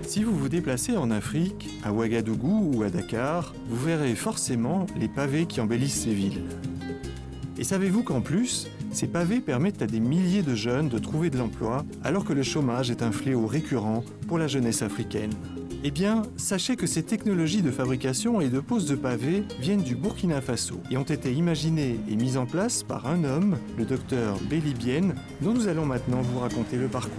Si vous vous déplacez en Afrique, à Ouagadougou ou à Dakar, vous verrez forcément les pavés qui embellissent ces villes. Et savez-vous qu'en plus, ces pavés permettent à des milliers de jeunes de trouver de l'emploi alors que le chômage est un fléau récurrent pour la jeunesse africaine? Eh bien, sachez que ces technologies de fabrication et de pose de pavés viennent du Burkina Faso et ont été imaginées et mises en place par un homme, le docteur Béli Biène, dont nous allons maintenant vous raconter le parcours.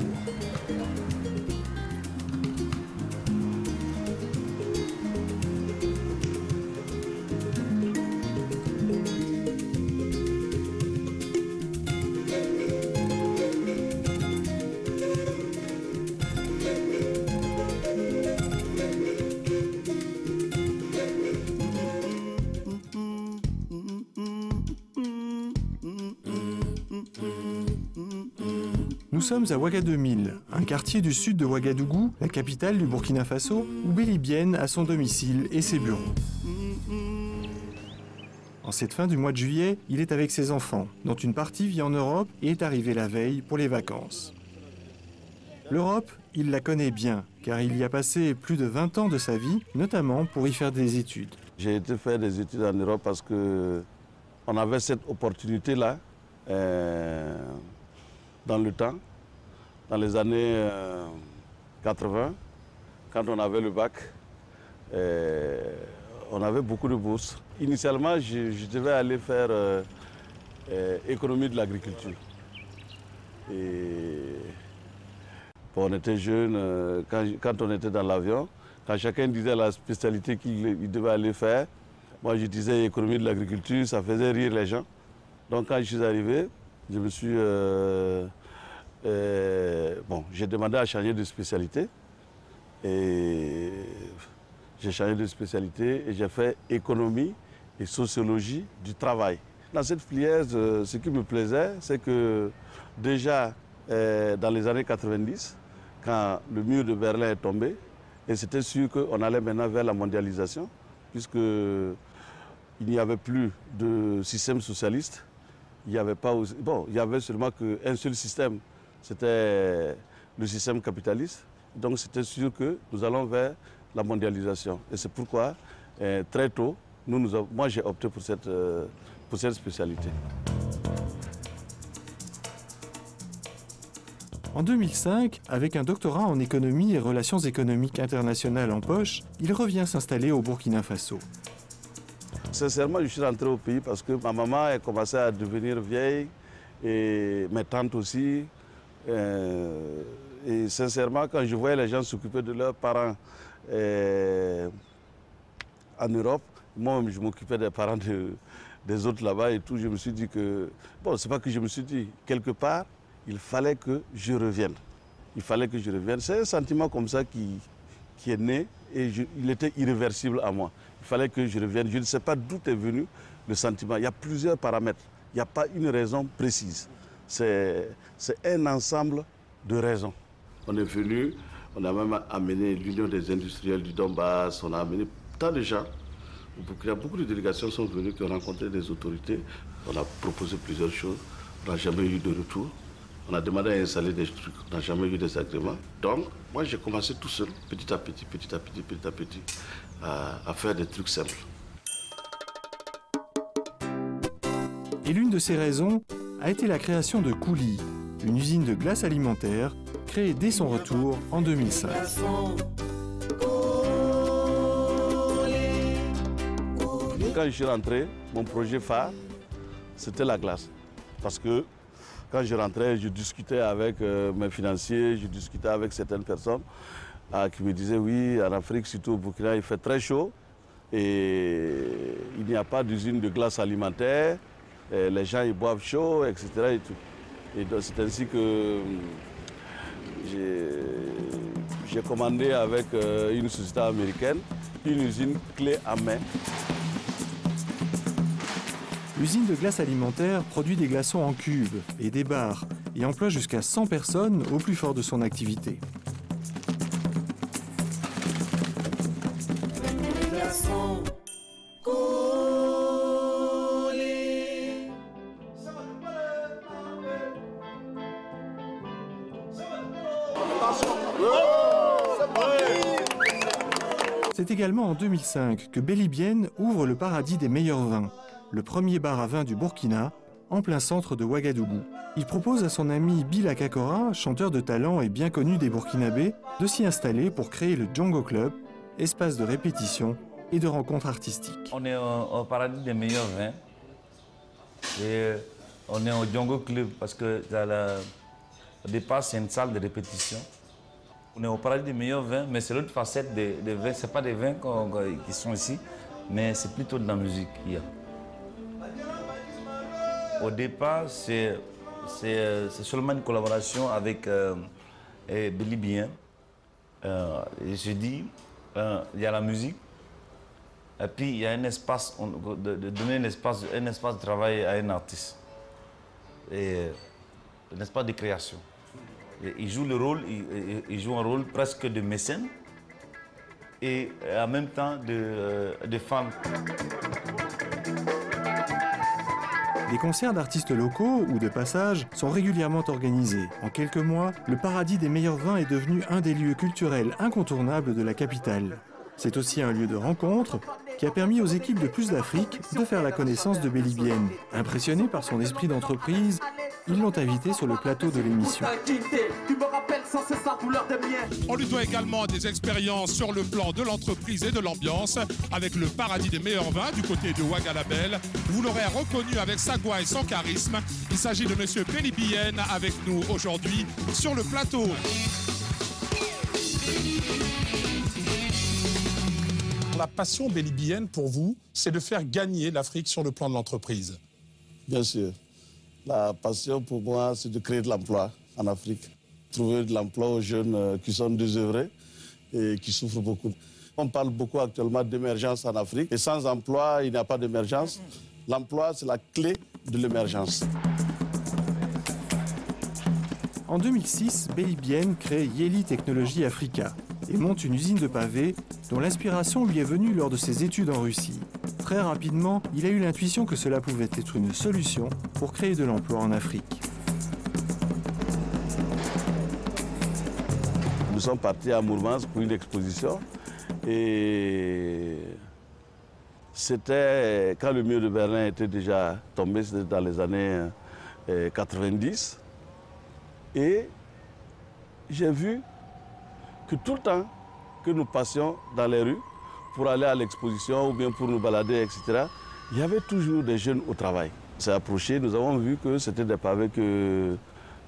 Nous sommes à Ouagadougou, un quartier du sud de Ouagadougou, la capitale du Burkina Faso, où Béli Biène a son domicile et ses bureaux. En cette fin du mois de juillet, il est avec ses enfants, dont une partie vit en Europe et est arrivée la veille pour les vacances. L'Europe, il la connaît bien, car il y a passé plus de 20 ans de sa vie, notamment pour y faire des études. J'ai été faire des études en Europe parce qu'on avait cette opportunité-là dans le temps, dans les années 80, quand on avait le bac, on avait beaucoup de bourses. Initialement, je devais aller faire économie de l'agriculture. Bon, on était jeunes, quand on était dans l'avion, quand chacun disait la spécialité qu'il devait aller faire, moi je disais économie de l'agriculture, ça faisait rire les gens. Donc quand je suis arrivé, je me suis... bon, j'ai demandé à changer de spécialité. Et j'ai changé de spécialité et j'ai fait économie et sociologie du travail. Dans cette filière, ce qui me plaisait, c'est que déjà dans les années 90, quand le mur de Berlin est tombé, et c'était sûr qu'on allait maintenant vers la mondialisation, puisqu'il n'y avait plus de système socialiste. Il n'y avait pas aussi, bon, il y avait seulement qu'un seul système, c'était le système capitaliste. Donc c'était sûr que nous allons vers la mondialisation. Et c'est pourquoi, très tôt, moi j'ai opté pour cette spécialité. En 2005, avec un doctorat en économie et relations économiques internationales en poche, il revient s'installer au Burkina Faso. Sincèrement, je suis rentré au pays parce que ma maman a commencé à devenir vieille et mes tantes aussi. Et sincèrement, quand je voyais les gens s'occuper de leurs parents en Europe, moi je m'occupais des parents des autres là-bas et tout, je me suis dit que... Bon, c'est pas que je me suis dit, quelque part, il fallait que je revienne. Il fallait que je revienne. C'est un sentiment comme ça qui est né et il était irréversible à moi. Il fallait que je revienne. Je ne sais pas d'où est venu le sentiment. Il y a plusieurs paramètres. Il n'y a pas une raison précise. C'est un ensemble de raisons. On est venu, on a même amené l'Union des industriels du Donbass, on a amené tant de gens. Beaucoup de délégations sont venues qui ont rencontré des autorités. On a proposé plusieurs choses. On n'a jamais eu de retour. On a demandé à installer des trucs. On n'a jamais eu des agréments. Donc, moi, j'ai commencé tout seul, petit à petit, à faire des trucs simples. Et l'une de ces raisons a été la création de Kouli, une usine de glace alimentaire créée dès son retour en 2005. Quand je suis rentré, mon projet phare, c'était la glace. Parce que quand je rentrais, je discutais avec mes financiers, je discutais avec certaines personnes qui me disaient oui, en Afrique, surtout au Burkina, il fait très chaud et il n'y a pas d'usine de glace alimentaire, les gens ils boivent chaud, etc. Et tout. Et c'est ainsi que j'ai commandé avec une société américaine une usine clé en main. L'usine de glace alimentaire produit des glaçons en cubes et des barres et emploie jusqu'à 100 personnes au plus fort de son activité. C'est également en 2005 que Belly ouvre le paradis des meilleurs vins, le premier bar à vin du Burkina, en plein centre de Ouagadougou. Il propose à son ami Bila Kakora, chanteur de talent et bien connu des Burkinabés, de s'y installer pour créer le Django Club, espace de répétition et de rencontres artistiques. On est au paradis des meilleurs vins et on est au Django Club parce que au départ c'est une salle de répétition. On est au paradis des meilleurs vins, mais c'est l'autre facette des vins. Ce n'est pas des vins qui sont ici, mais c'est plutôt de la musique qu'il y a. Au départ, c'est seulement une collaboration avec Belly. Et je dis, il y a la musique, et puis il y a un espace, de donner un espace de travail à un artiste. Et un espace de création. Et il joue il joue un rôle presque de mécène et en même temps de fan. Des concerts d'artistes locaux ou de passage sont régulièrement organisés. En quelques mois, le paradis des meilleurs vins est devenu un des lieux culturels incontournables de la capitale. C'est aussi un lieu de rencontre qui a permis aux équipes de Plus d'Afrique de faire la connaissance de Belly. Impressionnés par son esprit d'entreprise, ils l'ont invité sur le plateau de l'émission. On lui doit également des expériences sur le plan de l'entreprise et de l'ambiance avec le paradis des meilleurs vins du côté de Ouagalabel. Vous l'aurez reconnu avec sa voix et son charisme. Il s'agit de M. Belly avec nous aujourd'hui sur le plateau. La passion Belly pour vous, c'est de faire gagner l'Afrique sur le plan de l'entreprise. Bien sûr. La passion pour moi, c'est de créer de l'emploi en Afrique. Trouver de l'emploi aux jeunes qui sont désœuvrés et qui souffrent beaucoup. On parle beaucoup actuellement d'émergence en Afrique. Et sans emploi, il n'y a pas d'émergence. L'emploi, c'est la clé de l'émergence. En 2006, Belly crée Yeli Technology Africa et monte une usine de pavés dont l'inspiration lui est venue lors de ses études en Russie. Très rapidement, il a eu l'intuition que cela pouvait être une solution pour créer de l'emploi en Afrique. Nous sommes partis à Mourmansk pour une exposition et c'était quand le mur de Berlin était déjà tombé, c'était dans les années 90. Et j'ai vu que tout le temps que nous passions dans les rues pour aller à l'exposition ou bien pour nous balader, etc., il y avait toujours des jeunes au travail. On s'est approché, nous avons vu que c'était des pavés que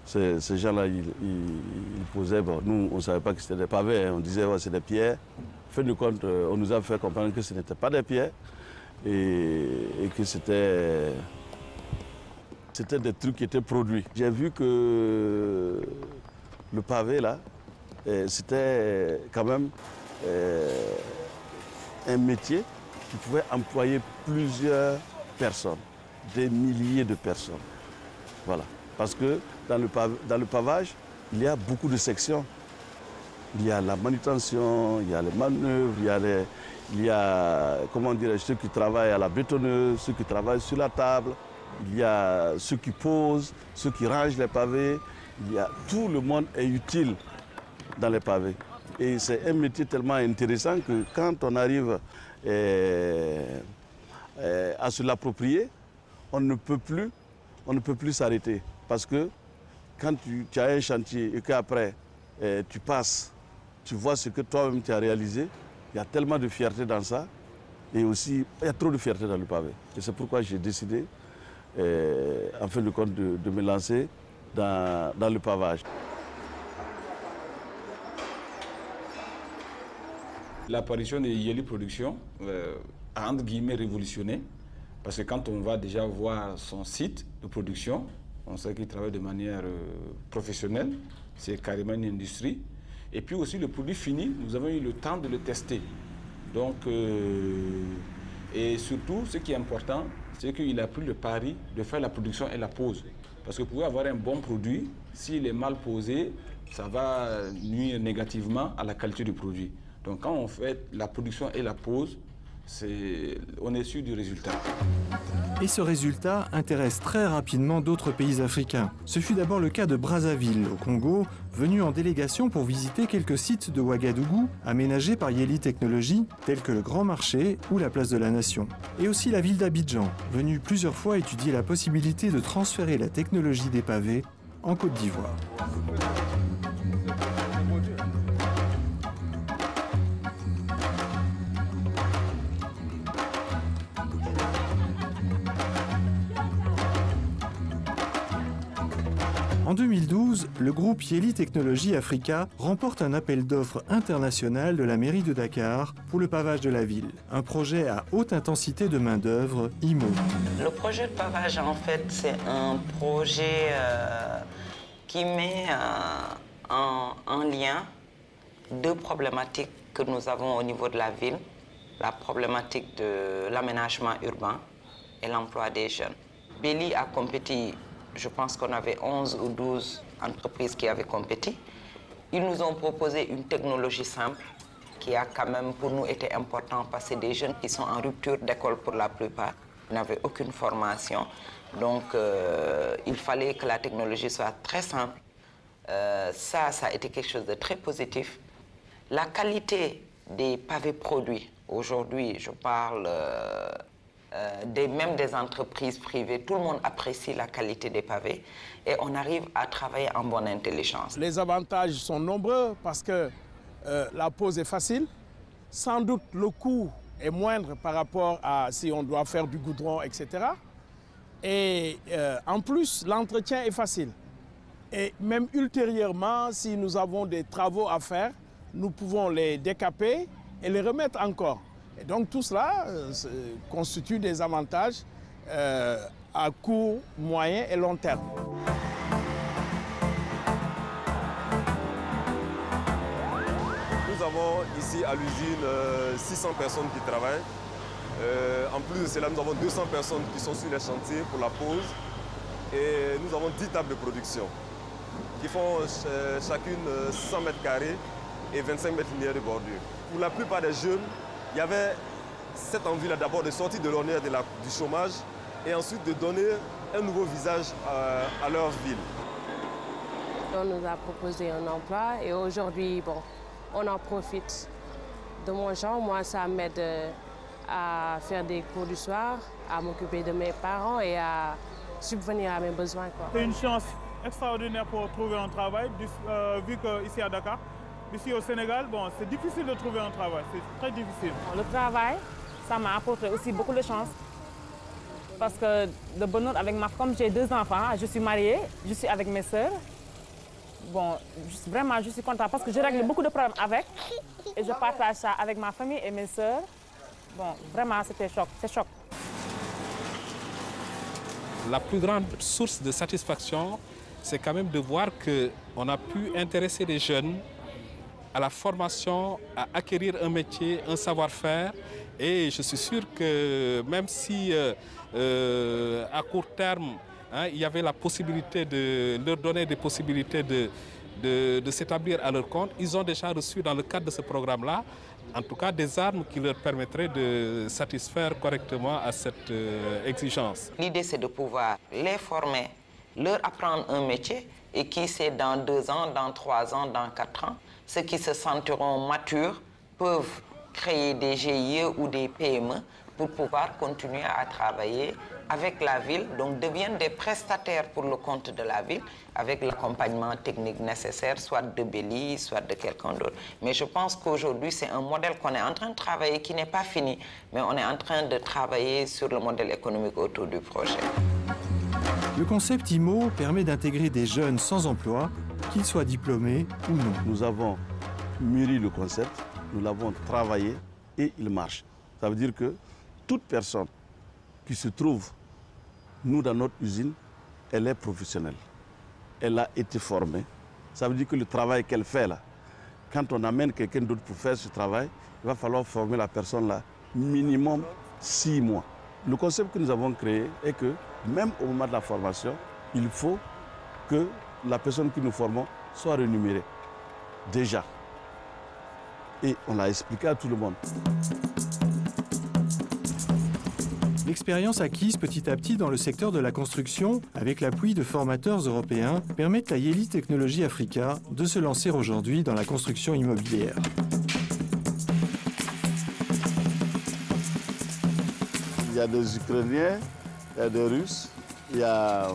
ces gens-là, ils posaient. Bon, nous, on ne savait pas que c'était des pavés, hein. On disait que c'est des pierres. En fin de compte, on nous a fait comprendre que ce n'était pas des pierres et que c'était des trucs qui étaient produits. J'ai vu que le pavé, là, c'était quand même un métier qui pouvait employer plusieurs personnes, des milliers de personnes. Voilà. Parce que dans le pavage, il y a beaucoup de sections. Il y a la manutention, il y a les manœuvres, il y a comment dirais-je, ceux qui travaillent à la bétonneuse, ceux qui travaillent sur la table, il y a ceux qui posent, ceux qui rangent les pavés. Tout le monde est utile dans les pavés. Et c'est un métier tellement intéressant que quand on arrive à se l'approprier, on ne peut plus s'arrêter. Parce que quand tu as un chantier et qu'après tu passes, tu vois ce que toi-même tu as réalisé, il y a tellement de fierté dans ça. Et aussi, il y a trop de fierté dans le pavé. Et c'est pourquoi j'ai décidé, en fin de compte, de me lancer dans le pavage. L'apparition de Yeli Production a entre guillemets révolutionné. Parce que quand on va déjà voir son site de production, on sait qu'il travaille de manière professionnelle, c'est carrément une industrie. Et puis aussi le produit fini, nous avons eu le temps de le tester. Donc, et surtout, ce qui est important, c'est qu'il a pris le pari de faire la production et la pose. Parce que vous pouvez avoir un bon produit, s'il est mal posé, ça va nuire négativement à la qualité du produit. Donc quand on fait la production et la pose, on est sûr du résultat. Et ce résultat intéresse très rapidement d'autres pays africains. Ce fut d'abord le cas de Brazzaville, au Congo, venu en délégation pour visiter quelques sites de Ouagadougou aménagés par Yeli Technologies, tels que le Grand Marché ou la Place de la Nation. Et aussi la ville d'Abidjan, venue plusieurs fois étudier la possibilité de transférer la technologie des pavés en Côte d'Ivoire. En 2012, le groupe Yeli Technologies Africa remporte un appel d'offres international de la mairie de Dakar pour le pavage de la ville. Un projet à haute intensité de main-d'œuvre, IMO. Le projet de pavage, en fait, c'est un projet qui met en lien deux problématiques que nous avons au niveau de la ville. La problématique de l'aménagement urbain et l'emploi des jeunes. Belly a compétit. Je pense qu'on avait 11 ou 12 entreprises qui avaient compétit. Ils nous ont proposé une technologie simple qui a quand même pour nous été important parce que c'est des jeunes qui sont en rupture d'école pour la plupart. Ils n'avaient aucune formation. Donc, il fallait que la technologie soit très simple. Ça a été quelque chose de très positif. La qualité des pavés produits, aujourd'hui, je parle même des entreprises privées, tout le monde apprécie la qualité des pavés et on arrive à travailler en bonne intelligence. Les avantages sont nombreux parce que la pose est facile. Sans doute, le coût est moindre par rapport à si on doit faire du goudron, etc. Et en plus, l'entretien est facile. Et même ultérieurement, si nous avons des travaux à faire, nous pouvons les décaper et les remettre encore. Et donc tout cela constitue des avantages à court, moyen et long terme. Nous avons ici à l'usine 600 personnes qui travaillent. En plus de cela, nous avons 200 personnes qui sont sur les chantiers pour la pose. Et nous avons 10 tables de production qui font chacune 100 mètres carrés et 25 mètres linéaires de bordure. Pour la plupart des jeunes, il y avait cette envie-là d'abord de sortir de l'ornière du chômage et ensuite de donner un nouveau visage à leur ville. On nous a proposé un emploi et aujourd'hui, bon, on en profite. De mon genre, moi, ça m'aide à faire des cours du soir, à m'occuper de mes parents et à subvenir à mes besoins. C'est une chance extraordinaire pour trouver un travail, vu qu'ici à Dakar, ici au Sénégal, bon, c'est difficile de trouver un travail, c'est très difficile. Le travail, ça m'a apporté aussi beaucoup de chance. Parce que le bonheur avec comme j'ai 2 enfants, je suis mariée, je suis avec mes sœurs. Bon, vraiment, je suis contente parce que je règle beaucoup de problèmes avec et je partage ça avec ma famille et mes sœurs. Bon, vraiment, c'était choc, c'est choc. La plus grande source de satisfaction, c'est quand même de voir qu'on a pu intéresser les jeunes à la formation, à acquérir un métier, un savoir-faire. Et je suis sûr que même si à court terme, il y avait la possibilité de leur donner des possibilités de s'établir à leur compte, ils ont déjà reçu dans le cadre de ce programme-là, en tout cas des armes qui leur permettraient de satisfaire correctement à cette exigence. L'idée, c'est de pouvoir les former, leur apprendre un métier et qui sait dans 2 ans, dans 3 ans, dans 4 ans, ceux qui se sentiront matures peuvent créer des GIE ou des PME pour pouvoir continuer à travailler avec la ville, donc deviennent des prestataires pour le compte de la ville avec l'accompagnement technique nécessaire, soit de Belly, soit de quelqu'un d'autre. Mais je pense qu'aujourd'hui, c'est un modèle qu'on est en train de travailler qui n'est pas fini, mais on est en train de travailler sur le modèle économique autour du projet. Le concept IMO permet d'intégrer des jeunes sans emploi, qu'ils soient diplômés ou non. Nous avons mûri le concept, nous l'avons travaillé et il marche. Ça veut dire que toute personne qui se trouve, nous, dans notre usine, elle est professionnelle. Elle a été formée. Ça veut dire que le travail qu'elle fait là, quand on amène quelqu'un d'autre pour faire ce travail, il va falloir former la personne là minimum 6 mois. Le concept que nous avons créé est que même au moment de la formation, il faut que la personne que nous formons soit rémunérée. Déjà. Et on l'a expliqué à tout le monde. L'expérience acquise petit à petit dans le secteur de la construction, avec l'appui de formateurs européens, permet à Yeli Technologies Africa de se lancer aujourd'hui dans la construction immobilière. Il y a des Ukrainiens, il y a des Russes, il y a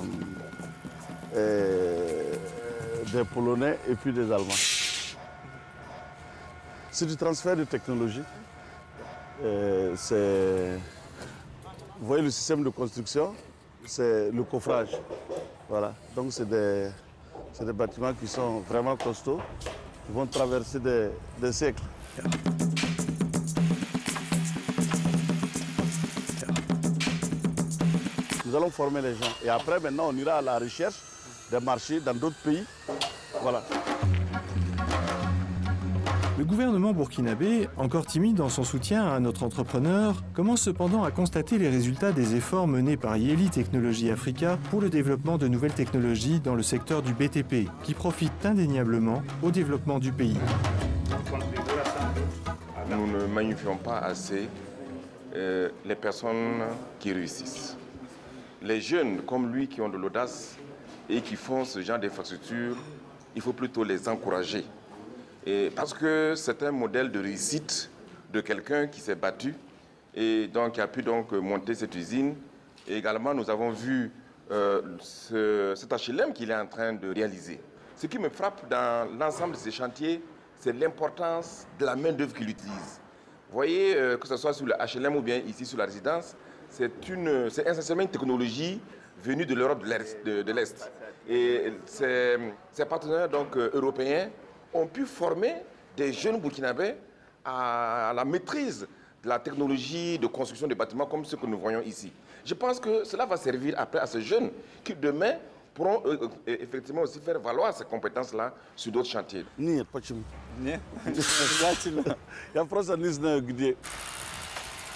des Polonais et puis des Allemands. C'est du transfert de technologie. Vous voyez le système de construction, c'est le coffrage. Voilà. Donc c'est des bâtiments qui sont vraiment costauds, qui vont traverser des siècles. Nous allons former les gens. Et après, maintenant, on ira à la recherche des marchés dans d'autres pays. Voilà. Le gouvernement burkinabé, encore timide dans son soutien à notre entrepreneur, commence cependant à constater les résultats des efforts menés par Yeli Technologies Africa pour le développement de nouvelles technologies dans le secteur du BTP, qui profitent indéniablement au développement du pays. Nous ne magnifions pas assez les personnes qui réussissent. Les jeunes comme lui qui ont de l'audace et qui font ce genre d'infrastructure, il faut plutôt les encourager. Et parce que c'est un modèle de réussite de quelqu'un qui s'est battu et donc qui a pu donc monter cette usine. Et également, nous avons vu cet HLM qu'il est en train de réaliser. Ce qui me frappe dans l'ensemble de ces chantiers, c'est l'importance de la main-d'œuvre qu'il utilise. Vous voyez, que ce soit sur le HLM ou bien ici sur la résidence, c'est essentiellement une technologie venue de l'Europe de l'Est. Et ces partenaires donc, européens ont pu former des jeunes Burkinabés à la maîtrise de la technologie de construction des bâtiments comme ce que nous voyons ici. Je pense que cela va servir après à ces jeunes qui demain pourront effectivement aussi faire valoir ces compétences-là sur d'autres chantiers.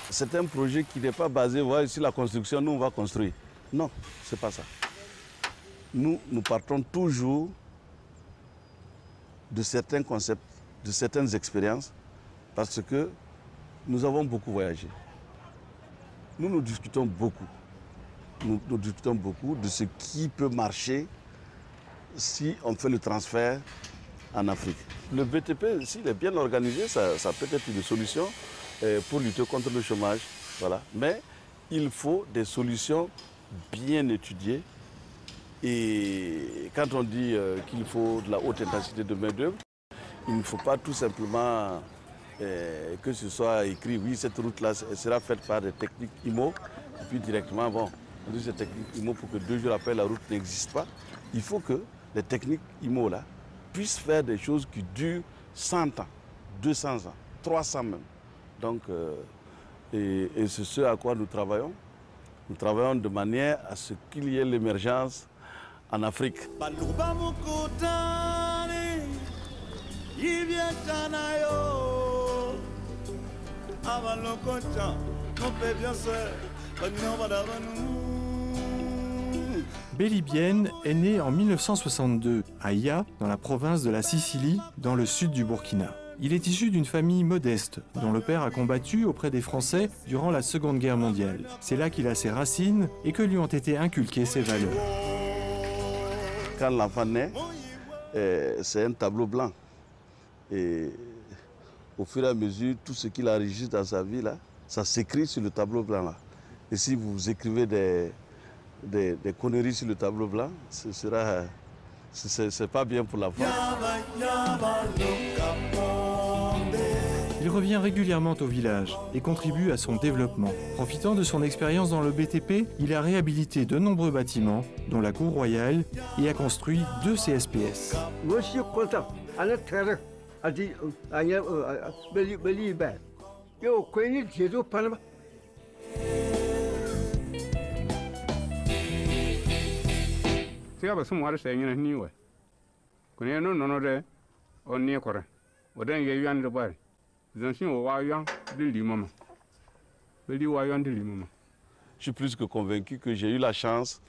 C'est un projet qui n'est pas basé sur la construction, nous on va construire. Non, ce n'est pas ça. Nous partons toujours de certains concepts, de certaines expériences, parce que nous avons beaucoup voyagé. Nous discutons beaucoup. Nous discutons beaucoup de ce qui peut marcher si on fait le transfert en Afrique. Le BTP, s'il est bien organisé, ça peut être une solution pour lutter contre le chômage. Voilà. Mais il faut des solutions bien étudiées. Et quand on dit qu'il faut de la haute intensité de main-d'œuvre, il ne faut pas tout simplement que ce soit écrit, oui, cette route-là sera faite par des techniques IMO, et puis directement, bon, on dit cette technique IMO pour que 2 jours après la route n'existe pas. Il faut que les techniques IMO-là puissent faire des choses qui durent 100 ans, 200 ans, 300 même. Donc, et c'est ce à quoi nous travaillons. Nous travaillons de manière à ce qu'il y ait l'émergence en Afrique. Belibien est né en 1962 à Ya, dans la province de la Sicile, dans le sud du Burkina. Il est issu d'une famille modeste, dont le père a combattu auprès des Français durant la Seconde Guerre mondiale. C'est là qu'il a ses racines et que lui ont été inculquées ses valeurs. Quand l'enfant naît, c'est un tableau blanc. Et au fur et à mesure, tout ce qu'il enregistre dans sa vie, là, ça s'écrit sur le tableau blanc. Là. Et si vous écrivez des conneries sur le tableau blanc, c'est pas bien pour l'enfant. Il revient régulièrement au village et contribue à son développement. Profitant de son expérience dans le BTP, il a réhabilité de nombreux bâtiments, dont la cour royale, et a construit 2 CSPS. Je suis content. Je suis plus que convaincu que j'ai eu la chance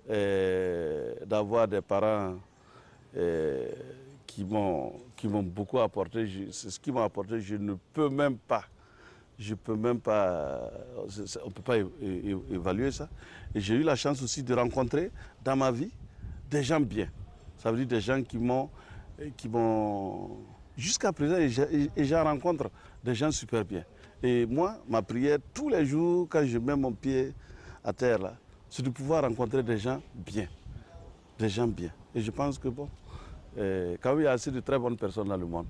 d'avoir des parents qui m'ont beaucoup apporté. Ce qu'ils m'ont apporté, je ne peux même pas je peux même pas, on ne peut pas évaluer ça. Et j'ai eu la chance aussi de rencontrer dans ma vie des gens bien. Ça veut dire des gens qui m'ont jusqu'à présent, et j'en rencontre des gens super bien. Et moi, ma prière, tous les jours, quand je mets mon pied à terre, là, c'est de pouvoir rencontrer des gens bien. Des gens bien. Et je pense que, bon, quand il y a assez de très bonnes personnes dans le monde,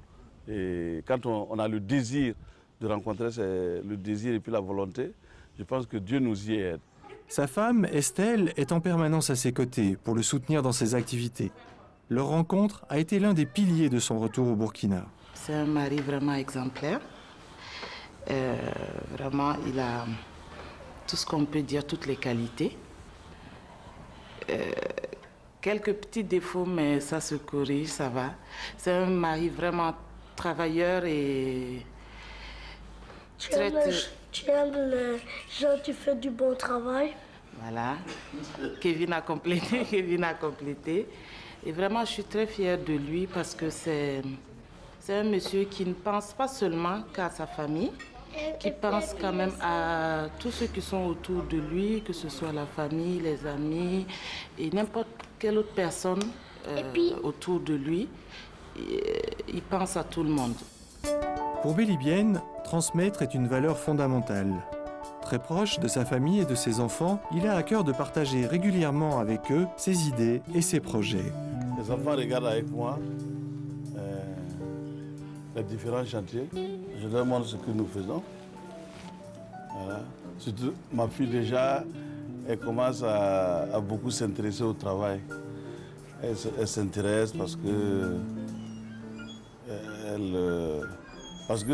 et quand on a le désir de rencontrer le désir et puis la volonté, je pense que Dieu nous y aide. Sa femme, Estelle, est en permanence à ses côtés pour le soutenir dans ses activités. Leur rencontre a été l'un des piliers de son retour au Burkina. C'est un mari vraiment exemplaire. Vraiment, il a tout ce qu'on peut dire, toutes les qualités. Quelques petits défauts, mais ça se corrige, ça va. C'est un mari vraiment travailleur et... Tu aimes les gens qui font du bon travail. Voilà. Kevin a complété. Et vraiment, je suis très fière de lui parce que c'est un monsieur qui ne pense pas seulement qu'à sa famille, qui pense quand même à tous ceux qui sont autour de lui, que ce soit la famille, les amis et n'importe quelle autre personne autour de lui. Il pense à tout le monde. Pour Bélibienne, transmettre est une valeur fondamentale. Très proche de sa famille et de ses enfants, il a à cœur de partager régulièrement avec eux ses idées et ses projets. Les enfants regardent avec moi les différents chantiers. Je leur montre ce que nous faisons. Voilà. Surtout, ma fille déjà, elle commence à beaucoup s'intéresser au travail. Elle s'intéresse parce que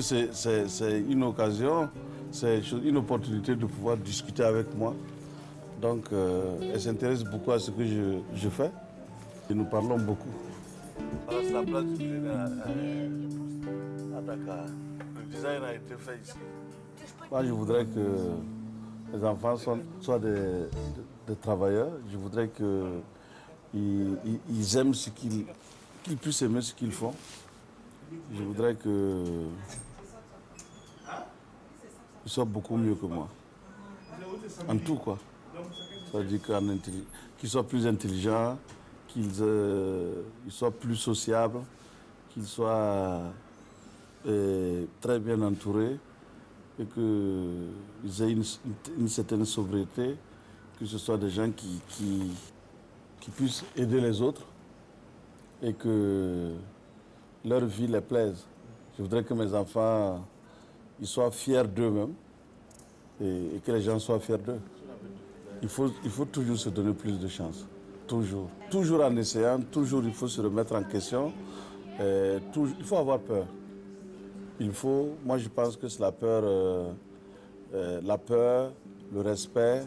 c'est une occasion, c'est une opportunité de pouvoir discuter avec moi. Donc, elle s'intéresse beaucoup à ce que je fais et nous parlons beaucoup. Voilà, c'est la place du millénaire à Dakar. Le design a été fait ici. Moi, je voudrais que les enfants soient des travailleurs. Je voudrais qu'ils aiment ce qu'ils puissent aimer ce qu'ils font. Je voudrais qu'ils soient beaucoup mieux que moi. En tout, quoi. Ça veut dire qu'ils soient plus intelligents, qu'ils soient plus sociables, qu'ils soient très bien entourés et qu'ils aient une certaine sobriété, que ce soit des gens qui puissent aider les autres et que leur vie les plaise. Je voudrais que mes enfants ils soient fiers d'eux-mêmes et que les gens soient fiers d'eux. Il faut toujours se donner plus de chance. Toujours. Toujours en essayant, toujours il faut se remettre en question. Il faut avoir peur. Moi je pense que c'est la peur, le respect,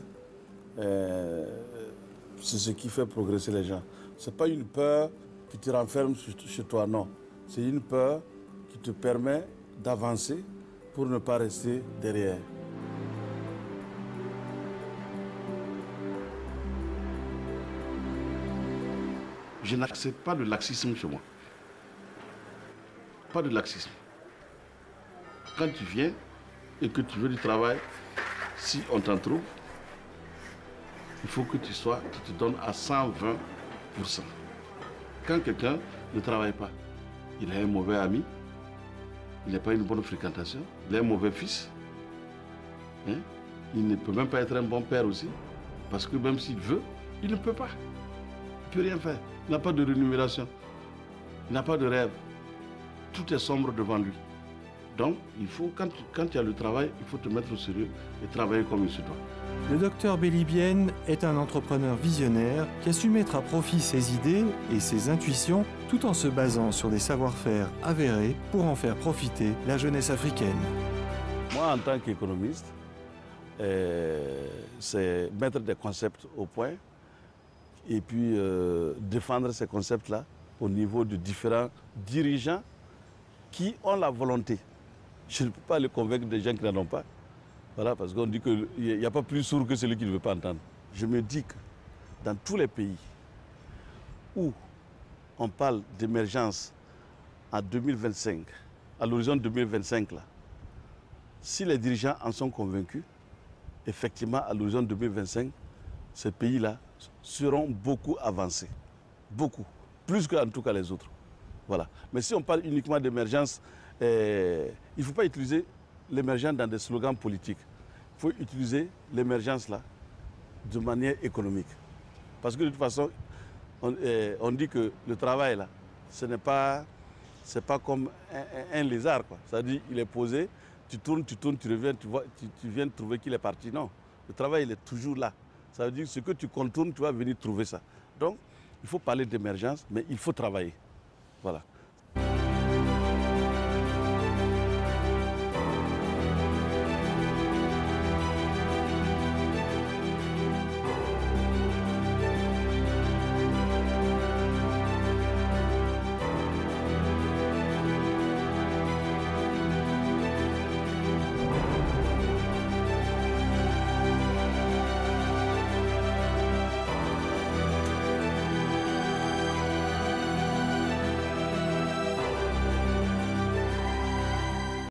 c'est ce qui fait progresser les gens. Ce n'est pas une peur qui te renferme chez toi, non. C'est une peur qui te permet d'avancer pour ne pas rester derrière. Je n'accepte pas de laxisme chez moi. Pas de laxisme. Quand tu viens et que tu veux du travail, si on t'en trouve, il faut que tu te donnes à 120%. Quand quelqu'un ne travaille pas, il a un mauvais ami, il n'a pas une bonne fréquentation, il a un mauvais fils. Hein? Il ne peut même pas être un bon père aussi, parce que même s'il veut, il ne peut pas. Il ne peut rien faire. Il n'a pas de rémunération, il n'a pas de rêve. Tout est sombre devant lui. Donc, il faut, quand tu as le travail, il faut te mettre au sérieux et travailler comme il se doit. Le docteur Bélibienne est un entrepreneur visionnaire qui a su mettre à profit ses idées et ses intuitions tout en se basant sur des savoir-faire avérés pour en faire profiter la jeunesse africaine. Moi, en tant qu'économiste, c'est mettre des concepts au point et puis défendre ces concepts-là au niveau de différents dirigeants qui ont la volonté. Je ne peux pas les convaincre des gens qui n'en ont pas. Voilà, parce qu'on dit qu'il n'y a pas plus sourd que celui qui ne veut pas entendre. Je me dis que dans tous les pays où on parle d'émergence en 2025, à l'horizon 2025, là, Si les dirigeants en sont convaincus, effectivement, à l'horizon 2025, ces pays-là seront beaucoup avancés. Beaucoup. Plus qu'en tout cas les autres. Voilà. Mais si on parle uniquement d'émergence, il ne faut pas utiliser l'émergence dans des slogans politiques. Il faut utiliser l'émergence là de manière économique. Parce que de toute façon, on dit que le travail là, ce n'est pas comme un lézard, quoi. C'est-à-dire il est posé, tu tournes, tu reviens, tu viens de trouver qu'il est parti. Non, le travail il est toujours là. Ça veut dire que ce que tu contournes, tu vas venir trouver ça. Donc, il faut parler d'émergence, mais il faut travailler. Voilà.